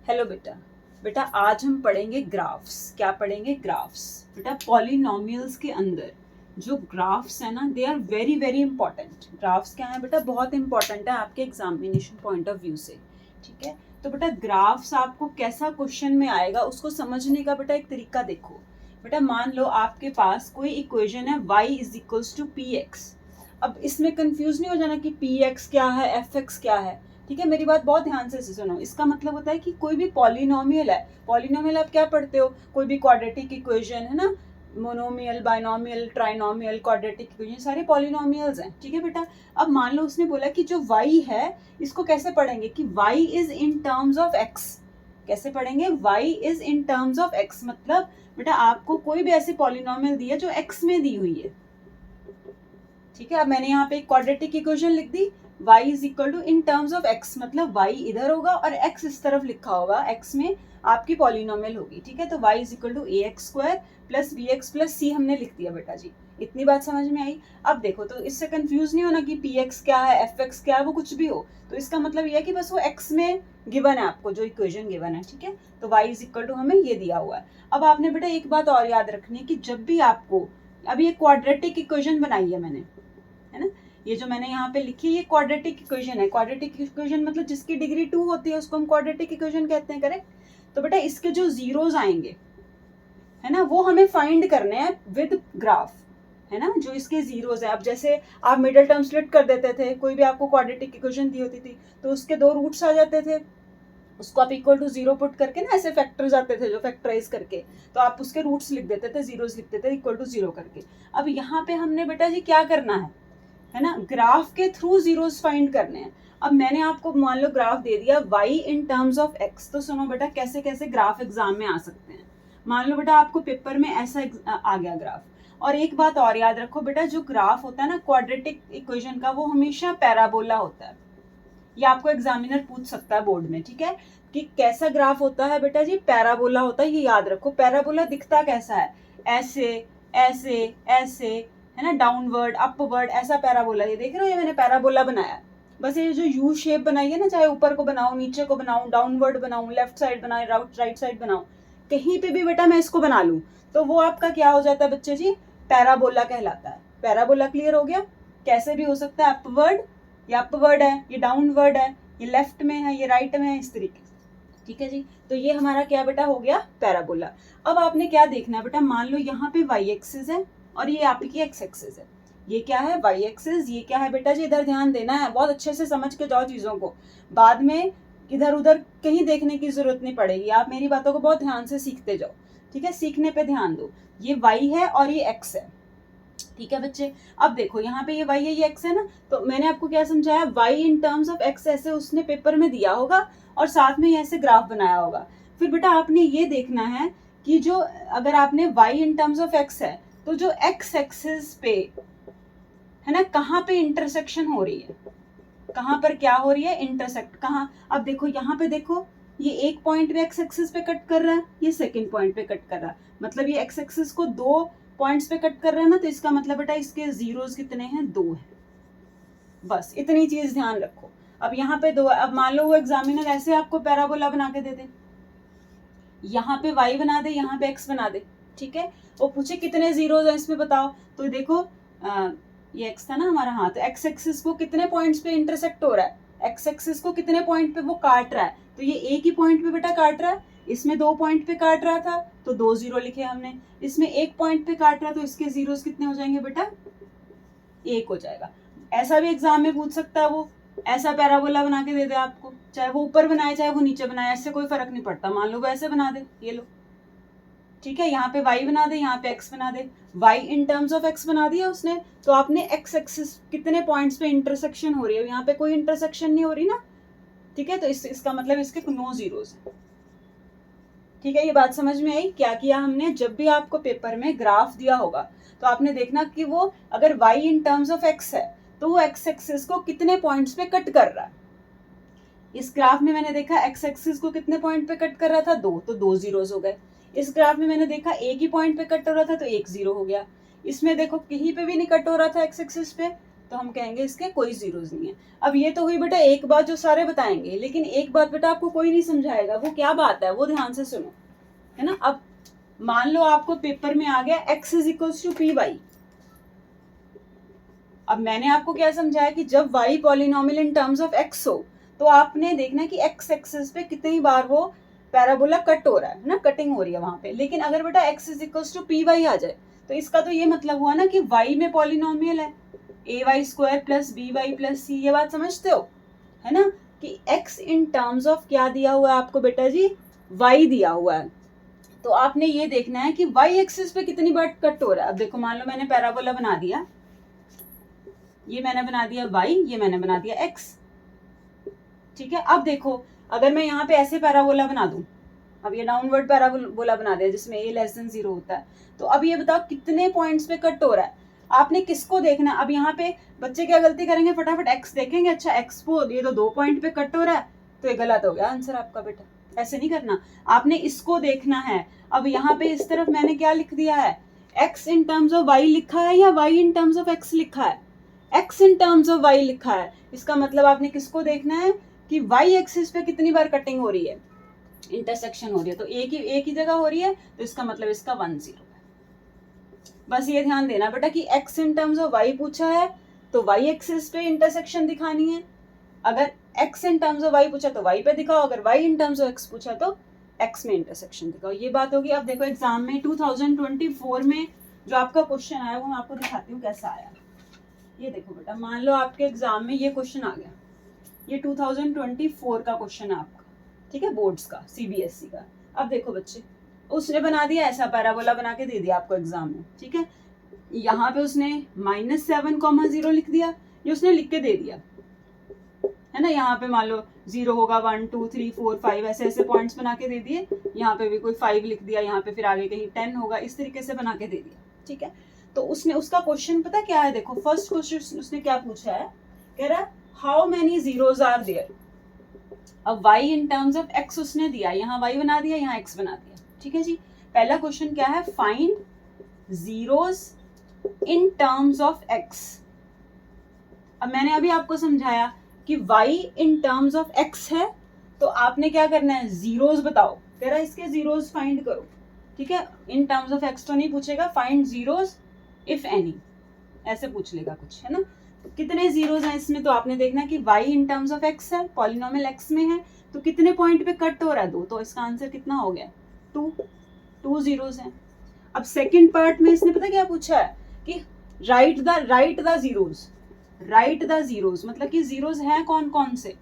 Hello बेटा। बेटा आज हम पढ़ेंगे ग्राफ्स। क्या पढ़ेंगे? ग्राफ्स। बेटा पॉलिनोमियल्स के अंदर जो ग्राफ्स है ना, they are very very important. Graphs क्या है बेटा? बहुत इंपॉर्टेंट है आपके एग्जामिनेशन पॉइंट ऑफ व्यू से। ठीक है, तो बेटा ग्राफ्स आपको कैसा क्वेश्चन में आएगा उसको समझने का बेटा एक तरीका देखो। बेटा मान लो आपके पास कोई इक्वेशन है y is equals to P X. अब इसमें कंफ्यूज नहीं हो जाना कि पी एक्स क्या है, एफ एक्स क्या है। ठीक है, मेरी बात बहुत ध्यान से सुनो। इसका मतलब होता है कि कोई भी पॉलिनोमियल है, पॉलिनोमियल आप क्या पढ़ते हो? कोई भी क्वाड्रेटिक इक्वेशन है ना, monomial, binomial, trinomial, quadratic equation, सारे पॉलिनोमियल्स हैं। ठीक है बेटा, अब मान लो उसने बोला कि जो y है इसको कैसे पढ़ेंगे कि y is in terms of x। कैसे पढ़ेंगे? y is in terms of x। मतलब बेटा आपको कोई भी ऐसी पॉलिनोमियल दी है जो x में दी हुई है। ठीक है, अब मैंने यहाँ पे एक क्वाड्रेटिक इक्वेशन लिख दी, y is equal to in terms of x, मतलब y इधर होगा और x इस तरफ लिखा होगा, x में आपकी पॉलिनोमियल होगी। ठीक है, तो y is equal to a x square plus b x plus c हमने लिख दिया बेटा जी। इतनी बात समझ में आई? अब देखो, तो इससे कंफ्यूज नहीं होना कि पी एक्स क्या है, एफ एक्स क्या है, वो कुछ भी हो। तो इसका मतलब यह है कि बस वो x में गिवन है आपको, जो इक्वेशन गिवन है। ठीक है, तो y इज इक्वल टू हमें ये दिया हुआ है। अब आपने बेटा एक बात और याद रखनी है कि जब भी आपको, अभी एक क्वाड्रेटिक इक्वेशन बनाई है मैंने, है ना, ये जो मैंने यहाँ पे लिखी है ये क्वाड्रेटिक इक्वेशन है। क्वाड्रेटिक इक्वेशन मतलब जिसकी डिग्री 2 होती है उसको हम क्वाड्रेटिक इक्वेशन कहते हैं, करेक्ट? तो बेटा इसके जो जीरोस आएंगे, है ना, वो हमें फाइंड करने हैं विद ग्राफ, है ना, जो इसके जीरोस है। अब जैसे आप मिडिल टर्म स्प्लिट कर देते थे, कोई भी आपको क्वाड्रेटिक इक्वेशन दी होती थी तो उसके 2 रूट्स आ जाते थे, उसको आप इक्वल टू 0 पुट करके ना, ऐसे फैक्टर्स आते थे जो फैक्टराइज करके, तो आप उसके रूट्स लिख देते थे, जीरोस लिखते थे इक्वल टू 0 करके। अब यहाँ पे हमने बेटा जी क्या करना है ना, ग्राफ के थ्रू जीरोस फाइंड करने हैं। अब मैंने आपको मान लो ग्राफ दे दिया y in terms of x, तो सुनो बेटा कैसे कैसे ग्राफ एग्जाम में आ सकते हैं। मान लो बेटा आपको पेपर में ऐसा आ गया ग्राफ। और एक बात और याद रखो बेटा, जो ग्राफ होता है ना क्वाड्रेटिक इक्वेशन का, वो हमेशा पैराबोला होता है। ये आपको एग्जामिनर पूछ सकता है बोर्ड में। ठीक है, कि कैसा ग्राफ होता है बेटा जी? पैराबोला होता है, ये याद रखो। पैराबोला दिखता कैसा है? ऐसे ऐसे ऐसे, है ना, डाउनवर्ड अपवर्ड, ऐसा पैराबोला। ये देख रहे हो, ये मैंने पैराबोला बनाया। बस ये जो यू शेप बनाई है ना, चाहे ऊपर को बनाऊं, नीचे को बनाऊं, डाउनवर्ड बनाऊं, लेफ्ट साइड बनाए, राइट साइड बनाऊं, कहीं पे भी बेटा मैं इसको बना लूं तो वो आपका क्या हो जाता है बच्चे जी? पैराबोला कहलाता है। पैराबोला क्लियर हो गया? कैसे भी हो सकता है, अपवर्ड, ये अपवर्ड है, ये डाउनवर्ड है, ये लेफ्ट में है, ये राइट में है, इस तरीके से। ठीक है जी, तो ये हमारा क्या बेटा हो गया? पैराबोला। अब आपने क्या देखना है बेटा, मान लो यहाँ पे y एक्सिस है और ये आपकी x एक्सिस है। ये क्या है? y axis. ये क्या है बेटा जी? इधर ध्यान देना है, बहुत अच्छे से समझ के जाओ चीजों को, बाद में इधर उधर कहीं देखने की जरूरत नहीं पड़ेगी। आप मेरी बातों को बहुत ध्यान से सीखते जाओ। ठीक है, सीखने पे ध्यान दो। ये y है और ये x है। ठीक है बच्चे, अब देखो यहाँ पे ये y है, ये x है ना, तो मैंने आपको क्या समझाया? y in terms of x ऐसे उसने पेपर में दिया होगा और साथ में ऐसे ग्राफ बनाया होगा। फिर बेटा आपने ये देखना है कि जो, अगर आपने y in terms of x है तो जो x एक्सिस पे, है ना, कहाँ पे इंटरसेक्शन हो रही है, कहाँ पर क्या हो रही है, इंटरसेक्ट कहाँ? अब देखो यहाँ पे देखो, ये एक पॉइंट पे x एक्सिस पे कट कर रहा है, ये सेकंड पॉइंट पे कट कर रहा है, मतलब ये x एक्सिस को 2 पॉइंट्स पे कट कर रहा है ना, तो इसका मतलब बेटा इसके जीरोस कितने हैं? 2 हैं। बस इतनी चीज ध्यान रखो। अब यहाँ पे 2, अब मान लो वो एग्जामिनर ऐसे आपको पैराबोला बना के दे दे, यहाँ पे y बना दे, यहाँ पे x बना दे। ठीक है, वो पूछे कितने जीरोस हैं इसमें बताओ, तो देखो ये x था ना हमारा, हाँ, तो x एक्सिस को कितने पॉइंट्स पे इंटरसेक्ट हो रहा है, x एक्सिस को कितने पॉइंट पे वो काट रहा है, तो ये एक ही पॉइंट पे बेटा काट रहा है। इसमें 2 पॉइंट पे काट रहा था तो 2 जीरो लिखे हमने, इसमें 1 पॉइंट पे काट रहा है तो इसके जीरोस कितने हो जाएंगे बेटा? 1 हो जाएगा। ऐसा भी एग्जाम में पूछ सकता है, वो ऐसा पैराबोला बना के दे दे आपको, चाहे वो ऊपर बनाए चाहे वो नीचे बनाए, ऐसे कोई फर्क नहीं पड़ता। मान लो वो ऐसे बना दे, ये लो, ठीक है, यहाँ पे y बना दे, यहाँ पे x बना दे, y in terms of x बना दिया उसने, तो आपने x एक्सिस कितने पॉइंट्स पे इंटरसेक्शन हो रही है, यहाँ पे कोई इंटरसेक्शन नहीं हो रही ना। ठीक है, तो इसका मतलब इसके नो जीरोस है। ठीक है, ये बात समझ में आई? क्या किया हमने, जब भी आपको पेपर में ग्राफ दिया होगा तो आपने देखना कि वो अगर y in terms of x है तो वो x एक्सिस को कितने पॉइंट्स पे कट कर रहा है। इस ग्राफ में मैंने देखा x एक्सिस को कितने पॉइंट पे कट कर रहा था? 2, तो 2 जीरोस हो गए। इस ग्राफ में मैंने देखा एक ही पॉइंट पे कट हो रहा था तो 1 जीरो हो गया। इसमें देखो कहीं पे भी नहीं कट हो रहा था x एक्सिस पे, तो हम कहेंगे इसके कोई जीरोज नहीं है। अब ये तो हुई बेटा एक बात जो सारे बताएंगे, लेकिन एक बात बेटा आपको कोई नहीं समझाएगा, वो क्या बात है वो ध्यान से सुनो, है ना। अब मान लो आपको पेपर में आ गया x is equals to P Y. अब मैंने आपको क्या समझाया कि जब y polynomial in terms of x हो तो आपने देखना है कि x एक्सिस पे कितनी बार वो पैराबोला कट हो रहा है ना, कटिंग हो रही है वहां पे। लेकिन अगर बेटा x is equals to P y आ जाए तो इसका तो ये मतलब हुआ ना कि y में पॉलिनोमियल है a y square plus b y plus c. ये बात समझते हो, है ना, कि x इन टर्म्स ऑफ क्या दिया हुआ है आपको बेटा जी, y दिया हुआ है। तो आपने ये देखना है कि y एक्सिस पे कितनी बार कट हो रहा है। अब देखो मान लो मैंने पैराबोला बना दिया, ये मैंने बना दिया y, ये मैंने बना दिया x, ठीक है। अब देखो अगर मैं यहाँ पे ऐसे पैराबोला बना दूं, अब ये डाउनवर्ड पैराबोला बना दिया जिसमें a लेस देन 0 होता है, तो अब ये बताओ कितने पॉइंट्स पे कट हो रहा है। आपने किसको देखना है। अब यहाँ पे बच्चे क्या गलती करेंगे, फटाफट x देखेंगे, अच्छा x को ये तो 2 पॉइंट पे कट हो रहा है, तो ये गलत हो गया आंसर आपका बेटा। ऐसे नहीं करना, आपने इसको देखना है। अब यहाँ पे इस तरफ मैंने क्या लिख दिया है, x in terms of y लिखा है या y in terms of x लिखा है, x in terms of y लिखा है। इसका मतलब आपने किसको देखना है कि y एक्सिस पे कितनी बार कटिंग हो रही है, इंटरसेक्शन हो रही है। तो एक ही जगह हो रही है, तो इसका मतलब इसका 1 0 है। बस ये ध्यान देना बेटा कि x in terms of y पूछा है तो y एक्सिस पे इंटरसेक्शन दिखानी है। अगर x in terms of y पूछा तो y पे दिखाओ, अगर y in terms of x पूछा तो x में इंटरसेक्शन दिखाओ। ये बात होगी। अब देखो एग्जाम में 2024 में जो आपका क्वेश्चन आया वो मैं आपको दिखाती हूँ कैसा आया। ये देखो बेटा, मान लो आपके एग्जाम में ये क्वेश्चन आ गया, ये 2024 का क्वेश्चन है आपका, ठीक है, बोर्ड्स का, सीबीएसई का। अब देखो बच्चे, उसने बना दिया ऐसा पैराबोला बना के दे दिया आपको एग्जाम में, ठीक है। यहाँ पे उसने -7,0 लिख दिया, ये उसने लिख के दे दिया, है ना। यहाँ पे मान लो 0 होगा, 1 2 3 4 5 ऐसे ऐसे पॉइंट्स बना के दे दिए। यहाँ पे भी कोई 5 लिख दिया, यहाँ पे फिर आगे कहीं 10 होगा, इस तरीके से बना के दे दिया, ठीक है। तो उसने उसका क्वेश्चन पता क्या है, देखो फर्स्ट क्वेश्चन उसने क्या पूछा है, कह रहा है how many zeros are there. अब y in terms of x उसने दिया, यहाँ y बना दिया, यहाँ x बना दिया, ठीक है जी। पहला क्वेश्चन क्या है, find zeros in terms of x। अब मैंने अभी आपको समझाया कि y in terms of x है, तो आपने क्या करना है, जीरोज बताओ। कह रहा है इसके जीरोज फाइंड करो, ठीक है। इन टर्म्स ऑफ x तो नहीं पूछेगा, फाइंड जीरोज इफ एनी ऐसे पूछ लेगा कुछ, है ना। तो कितने जीरोज हैं इसमें, तो आपने देखना कि y in terms of x है, पॉलिनोमियल x में है, तो कितने पॉइंट पे कट हो रहा है, 2, तो इसका आंसर कितना हो गया, 2 जीरोज हैं। अब सेकंड पार्ट में इसने पता क्या पूछा है कि राइट द जीरोज, मतलब कि जीरोज हैं कौन कौन से।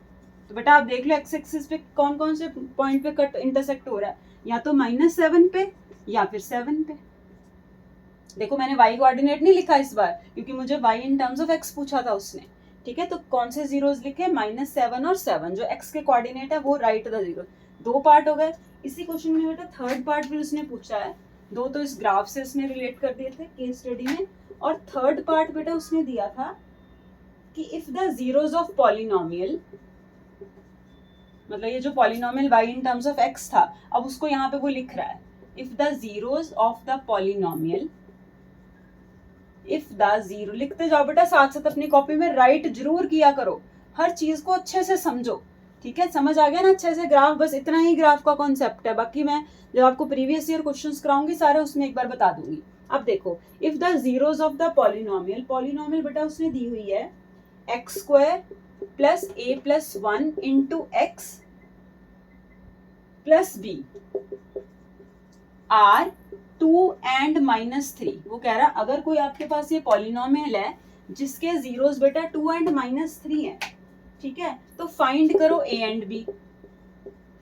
तो बेटा आप देख लो x एक्सिस पे कौन कौन से पॉइंट पे कट इंटरसेक्ट हो रहा है, या तो -7 पे या फिर 7 पे। देखो मैंने y कोऑर्डिनेट नहीं लिखा इस बार, क्योंकि मुझे y in terms of x पूछा था उसने, ठीक है। तो कौन से जीरोज लिखे, -7 और 7, जो x के कोऑर्डिनेट है वो राइट द जीरो। 2 पार्ट हो गए। इसी क्वेश्चन में बेटा थर्ड पार्ट भी उसने पूछा है, 2 तो इस ग्राफ से उसने रिलेट कर दिए थे केस स्टडी में, और थर्ड पार्ट बेटा उसने दिया था कि if the zeros of polynomial, मतलब ये जो polynomial y in terms of x था, अब उसको यहाँ पे वो लिख रहा है, if the zeros of the polynomial, if the zero लिखते जाओ बेटा, साथ साथ अपनी कॉपी में राइट जरूर किया करो, हर चीज को अच्छे से समझो, ठीक है। समझ आ गया ना अच्छे से ग्राफ, बस इतना ही ग्राफ का कॉन्सेप्ट है, बाकी मैं जब आपको प्रीवियस ईयर क्वेश्चंस कराऊंगी सारे उसमें एक बार बता दूंगी। अब देखो, if the zeros of the polynomial, polynomial बेटा उसने दी हुई है x² plus a plus 1 into x plus b are 2 and -3। वो कह रहा अगर कोई आपके पास ये पॉलिनोमियल है जिसके जीरोस बेटा 2 एंड -3 है, ठीक है, तो फाइंड करो a and b,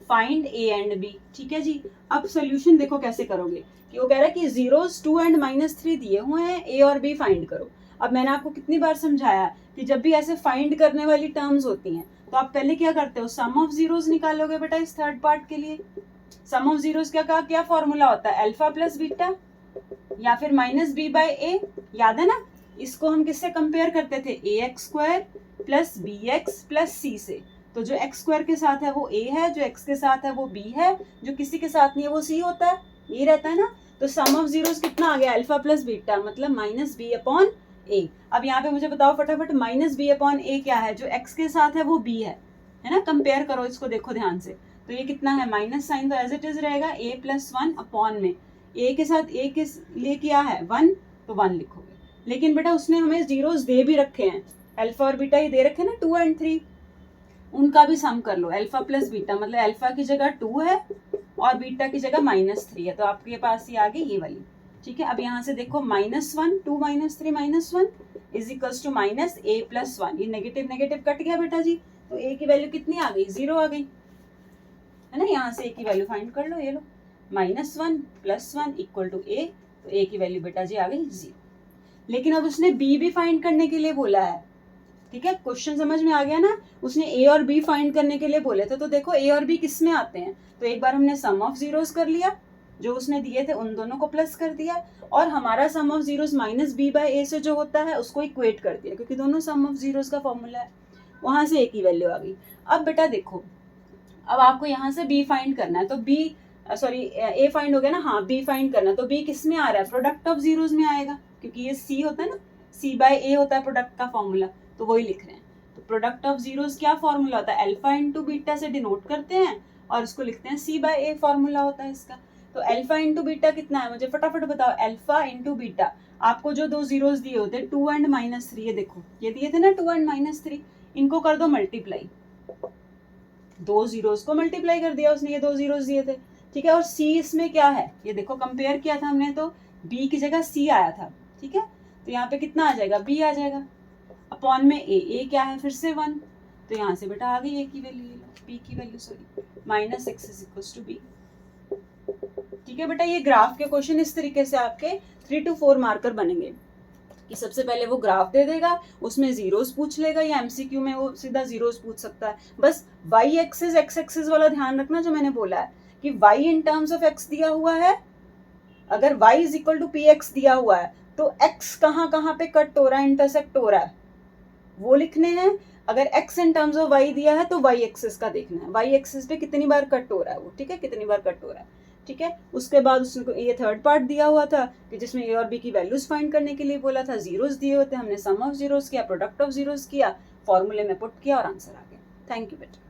find a and b, ठीक है जी। अब सॉल्यूशन देखो कैसे करोगे, कि वो कह रहा है कि जीरोस 2 एंड -3 दिए हुए हैं, a और b फाइंड करो। अब मैंने आपको कितनी बार समझाया कि जब भी ऐसे फाइंड करने वाली टर्म्स होती हैं तो आप पहले क्या करते हो, सम ऑफ जीरोस निकालोगे बेटा इस थर्ड पार्ट के लिए। सम ऑफ जीरोस क्या फॉर्मूला होता है, अल्फा प्लस बीटा या फिर -b/a, याद है ना। इसको हम किससे कंपेयर करते थे, ax² plus bx plus c से। तो जो x² के साथ है वो a है, जो x के साथ है वो b है, जो किसी के साथ नहीं है वो c होता है, ये रहता है ना। तो सम ऑफ जीरोस कितना आ गया, अल्फा प्लस बीटा, मतलब -b/a ए। अब यहाँ पे मुझे बताओ फटाफट माइनस बी अपॉन ए क्या है, जो एक्स के साथ है वो बी है ना, कंपेयर करो इसको, देखो ध्यान से। तो ये कितना है, माइनस साइन तो एज इट इज रहेगा, ए प्लस वन अपॉन में ए के साथ ए के लिए क्या है 1, तो 1 लिखोगे। लेकिन बेटा उसने हमें जीरोस दे भी रखे हैं, अल्फा और बीटा ये दे रखे हैं ना 2 और 3, उनका भी सम कर लो। अल्फा प्लस बीटा मतलब अल्फा की जगह 2 है और बीटा की जगह -3 है, तो आपके पास ये आ गई ये वाली। ठीक है, अब यहाँ से देखो -1 2 -3 -1 is equals to minus A plus 1, ये नेगेटिव नेगेटिव कट गया बेटा जी, तो ए की वैल्यू कितनी आ गई 0 आ गई है ना। यहाँ से ए की वैल्यू फाइंड कर लो, ये लो -1 + 1 इक्वल टू ए, तो ए की वैल्यू बेटा जी आ गई 0। लेकिन अब उसने बी भी फाइंड करने के लिए बोला है। ठीक है, क्वेश्चन समझ में आ गया ना, उसने ए और बी फाइंड करने के लिए बोले थे। तो देखो ए और बी किस में आते हैं, तो एक बार हमने सम ऑफ जीरोस कर लिया, जो उसने दिए थे उन दोनों को प्लस कर दिया, और हमारा sum of zeros minus b by a से जो होता है उसको इक्वेट कर दिया, क्योंकि दोनों सम ऑफ जीरोस का फॉर्मूला है। वहां से ए की वैल्यू आ गई। अब बेटा देखो, अब आपको यहाँ से बी फाइंड करना है, तो बी सॉरी ए फाइंड हो गया ना, हाँ बी फाइंड करना है, तो बी किस में आ रहा है, प्रोडक्ट ऑफ जीरोस में आएगा, क्योंकि ये सी होता है ना, सी बाय ए होता है प्रोडक्ट का फॉर्मूला, तो वही लिख रहे हैं। तो प्रोडक्ट ऑफ जीरोस क्या फॉर्मूला होता है, अल्फा इंटू बीटा से डिनोट करते हैं और इसको लिखते हैं सी बाय ए फॉर्मूला होता है इसका। तो अल्फा इंटू बीटा कितना है, मुझे फटाफट बताओ। अल्फा इंटू बीटा, आपको जो दो जीरोस दिए होते हैं 2 एंड -3, ये देखो ये दिए थे ना 2 एंड -3, इनको कर दो मल्टीप्लाई, दो जीरोस को मल्टीप्लाई कर दिया उसने, ये दो जीरोस दिए थे। ठीक है, और सी इसमें क्या है, ये देखो कंपेयर किया था हमने, तो बी की जगह सी आया था। ठीक है, तो यहाँ पे कितना आ जाएगा, बी आ जाएगा, अपॉन में ए क्या है फिर से 1, तो यहाँ से बेटा आ गई ए की वैल्यू, बी की value sorry -6 is equal to B. ठीक है बेटा, ये ग्राफ के क्वेश्चन इस तरीके से आपके 3 to 4 मार्कर बनेंगे, कि सबसे पहले वो ग्राफ दे देगा, उसमें जीरोस पूछ लेगा, या एमसीक्यू में वो सीधा जीरोस पूछ सकता है। बस वाई एक्सिस एक्स एक्सिस वाला ध्यान रखना, जो मैंने बोला है कि Y in terms of X दिया हुआ है, अगर Y is equal to P X दिया हुआ है, तो एक्स कहाँ कहाँ पे कट हो रहा है, इंटरसेक्ट हो रहा है, वो लिखने हैं। अगर x in terms of y दिया है तो y एक्सिस का देखना है, y एक्सिस पे कितनी बार कट हो रहा है वो, ठीक है, कितनी बार कट हो रहा है। ठीक है, उसके बाद उसको ये थर्ड पार्ट दिया हुआ था कि जिसमें a और b की वैल्यूज फाइंड करने के लिए बोला था, जीरोस दिए होते, हमने सम ऑफ जीरोस किया, प्रोडक्ट ऑफ जीरोस किया, फॉर्मूले में पुट किया और आंसर आ गया। थैंक यू बेटा।